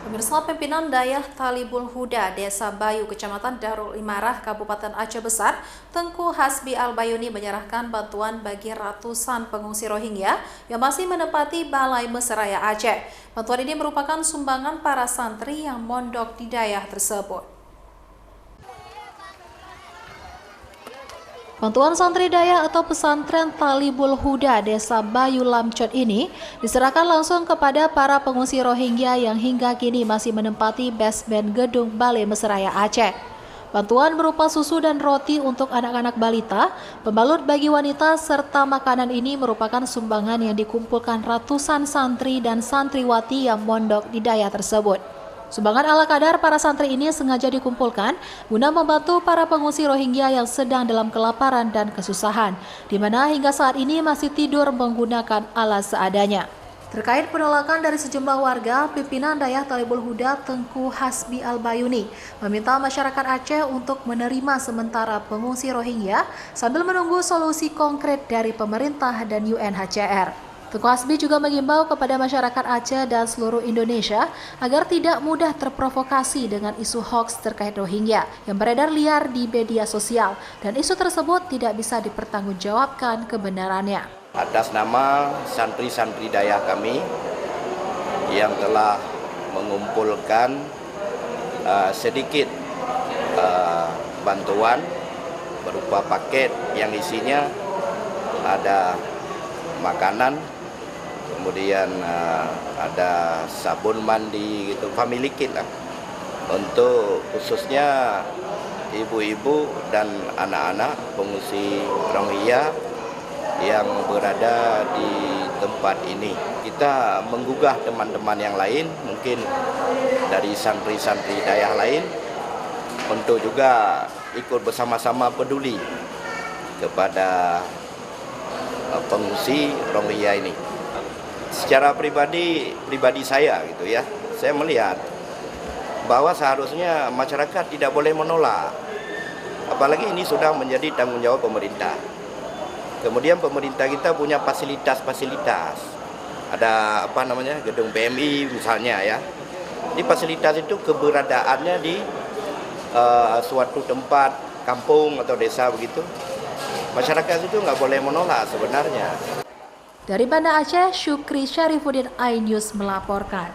Pemirsa, pimpinan Dayah Talibul Huda, Desa Bayu, Kecamatan Darul Imarah, Kabupaten Aceh Besar, Tengku Hasbi Al-Bayuni menyerahkan bantuan bagi ratusan pengungsi Rohingya yang masih menempati Balai Mesraya Aceh. Bantuan ini merupakan sumbangan para santri yang mondok di Dayah tersebut. Bantuan santri Daya atau pesantren Talibul Huda Desa Bayu Lamcot ini diserahkan langsung kepada para pengungsi Rohingya yang hingga kini masih menempati basement gedung Balai Mesraya Aceh. Bantuan berupa susu dan roti untuk anak-anak balita, pembalut bagi wanita, serta makanan ini merupakan sumbangan yang dikumpulkan ratusan santri dan santriwati yang mondok di Daya tersebut. Sumbangan ala kadar para santri ini sengaja dikumpulkan guna membantu para pengungsi Rohingya yang sedang dalam kelaparan dan kesusahan, di mana hingga saat ini masih tidur menggunakan alas seadanya. Terkait penolakan dari sejumlah warga, pimpinan Dayah Talibul Huda Tengku Hasbi Al-Bayuni meminta masyarakat Aceh untuk menerima sementara pengungsi Rohingya sambil menunggu solusi konkret dari pemerintah dan UNHCR. Tengku Hasbi juga mengimbau kepada masyarakat Aceh dan seluruh Indonesia agar tidak mudah terprovokasi dengan isu hoaks terkait Rohingya yang beredar liar di media sosial dan isu tersebut tidak bisa dipertanggungjawabkan kebenarannya. Atas nama santri-santri Dayah kami yang telah mengumpulkan sedikit bantuan berupa paket yang isinya ada makanan, kemudian ada sabun mandi gitu, family kit lah, untuk khususnya ibu-ibu dan anak-anak pengungsi Rohingya yang berada di tempat ini. Kita menggugah teman-teman yang lain, mungkin dari santri-santri Dayah lain, untuk juga ikut bersama-sama peduli kepada pengungsi Rohingya ini. Secara pribadi saya gitu ya, saya melihat bahwa seharusnya masyarakat tidak boleh menolak, apalagi ini sudah menjadi tanggung jawab pemerintah. Kemudian pemerintah kita punya fasilitas, ada gedung PMI misalnya ya. Di fasilitas itu keberadaannya di suatu tempat kampung atau desa begitu. Masyarakat itu nggak boleh menolak sebenarnya. Dari Banda Aceh, Syukri Syarifuddin, iNews melaporkan.